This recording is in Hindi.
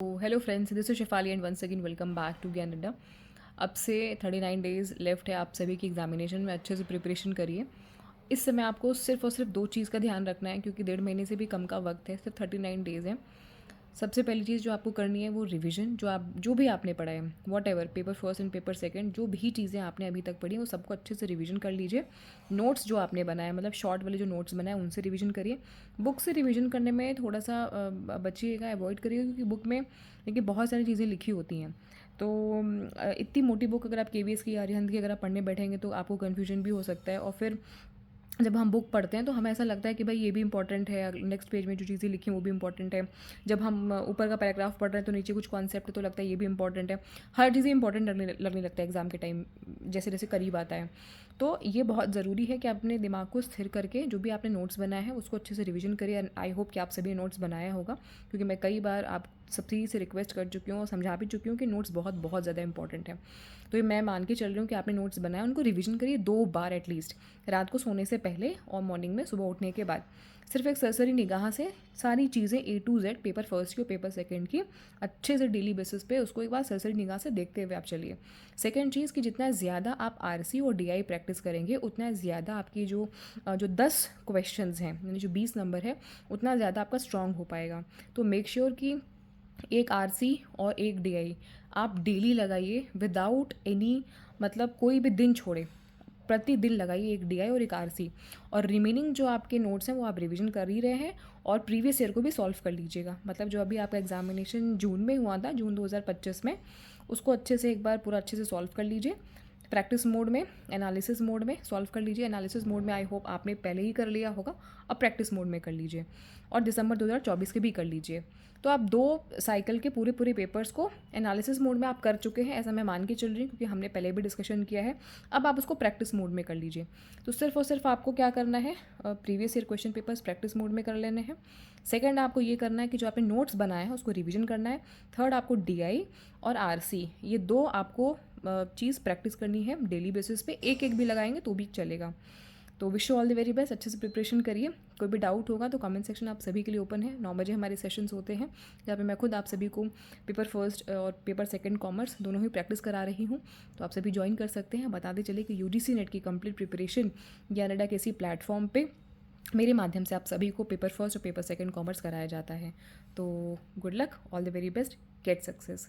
Hello friends, this is Shefali and once again welcome back to Gyan Adda. अब से 39 डेज़ लेफ्ट है आप सभी की एग्जामिनेशन में। अच्छे से प्रिपरेशन करिए। इस समय आपको सिर्फ और सिर्फ दो चीज़ का ध्यान रखना है, क्योंकि 1.5 महीने से भी कम का वक्त है, सिर्फ 39 डेज़ है। सबसे पहली चीज़ जो आपको करनी है वो रिवीजन, जो भी आपने पढ़ा है, what ever, paper first and paper second, जो भी चीज़ें आपने अभी तक पढ़ी हैं वो सबको अच्छे से रिवीजन कर लीजिए। नोट्स जो आपने बनाए, मतलब शॉर्ट वाले जो नोट्स बनाए, उनसे रिवीजन करिए। बुक से रिवीजन करने में थोड़ा सा बचिएगा, अवॉइड करिए, क्योंकि बुक में देखिए बहुत सारी चीज़ें लिखी होती हैं। तो इतनी मोटी बुक अगर आप केवीएस की या अरिहंत की अगर आप पढ़ने बैठेंगे तो आपको कन्फ्यूजन भी हो सकता है। और फिर जब हम बुक पढ़ते हैं तो हमें ऐसा लगता है कि भाई ये भी इंपॉर्टेंट है, नेक्स्ट पेज में जो चीज़ें लिखी हैं वो भी इंपॉर्टेंट है। जब हम ऊपर का पैराग्राफ पढ़ रहे हैं तो नीचे कुछ कॉन्सेप्ट है तो लगता है ये भी इंपॉर्टेंट है। हर चीज़ें इंपॉर्टेंट लगने लगता है एग्जाम के टाइम, जैसे जैसे करीब आता है। तो ये बहुत ज़रूरी है कि अपने दिमाग को स्थिर करके जो भी आपने नोट्स बनाए हैं उसको अच्छे से रिवीजन करिए। आई होप कि आप सभी नोट्स बनाया होगा, क्योंकि मैं कई बार आप सभी से रिक्वेस्ट कर चुकी हूँ और समझा भी चुकी हूँ कि नोट्स बहुत बहुत ज़्यादा इंपॉर्टेंट है। तो ये मैं मान के चल रही हूँ कि आपने नोट्स बनाए, उनको रिवीजन करिए 2 बार एटलीस्ट, रात को सोने से पहले और मॉर्निंग में सुबह उठने के बाद। सिर्फ एक सरसरी निगाह से सारी चीज़ें A to Z, paper first की और पेपर सेकंड की, अच्छे से डेली बेसिस पे उसको एक बार सरसरी निगाह से देखते हुए आप चलिए। सेकंड चीज़ कि जितना ज़्यादा आप RC और DI प्रैक्टिस करेंगे उतना ज़्यादा आपकी जो 10 क्वेश्चंस हैं, यानी जो 20 नंबर है, उतना ज़्यादा आपका स्ट्रॉन्ग हो पाएगा। तो मेक श्योर कि एक RC और एक DI आप डेली लगाइए, विदाउट एनी, मतलब कोई भी दिन छोड़े, प्रतिदिन लगाइए एक DI और एक RC। और रिमेनिंग जो आपके नोट्स हैं वो आप रिवीजन कर ही रहे हैं, और प्रीवियस ईयर को भी सॉल्व कर लीजिएगा। मतलब जो अभी आपका एग्जामिनेशन जून में हुआ था, जून 2025 में, उसको अच्छे से एक बार पूरा अच्छे से सॉल्व कर लीजिए। प्रैक्टिस मोड में, एनालिसिस मोड में सॉल्व कर लीजिए। एनालिसिस मोड में आई होप आपने पहले ही कर लिया होगा, अब प्रैक्टिस मोड में कर लीजिए, और दिसंबर 2024 के भी कर लीजिए। तो आप 2 साइकिल के पूरे पूरे पेपर्स को एनालिसिस मोड में आप कर चुके हैं, ऐसा मैं मान के चल रही हूँ, क्योंकि हमने पहले भी डिस्कशन किया है। अब आप उसको प्रैक्टिस मोड में कर लीजिए। तो सिर्फ और सिर्फ आपको क्या करना है, previous year question papers practice mode में कर लेने हैं। सेकंड, आपको ये करना है कि जो आपने नोट्स बनाए हैं उसको रिवीजन करना है। थर्ड, आपको DI और RC, ये 2 आपको चीज़ प्रैक्टिस करनी है डेली बेसिस पे। एक एक भी लगाएंगे तो भी चलेगा। तो wish you all the very best, अच्छे से प्रिपरेशन करिए। कोई भी डाउट होगा तो कमेंट सेक्शन आप सभी के लिए ओपन है। 9 बजे हमारे सेशंस होते हैं, जहाँ पे मैं खुद आप सभी को पेपर फर्स्ट और पेपर सेकंड कॉमर्स दोनों ही प्रैक्टिस करा रही हूँ। तो आप सभी ज्वाइन कर सकते हैं। बताते चले कि UGC नेट की कंप्लीट प्रिपरेशन ज्ञान अड्डा के इसी प्लेटफॉर्म पे मेरे माध्यम से आप सभी को पेपर फर्स्ट और पेपर सेकंड कॉमर्स कराया जाता है। तो good luck, all the very best, get success.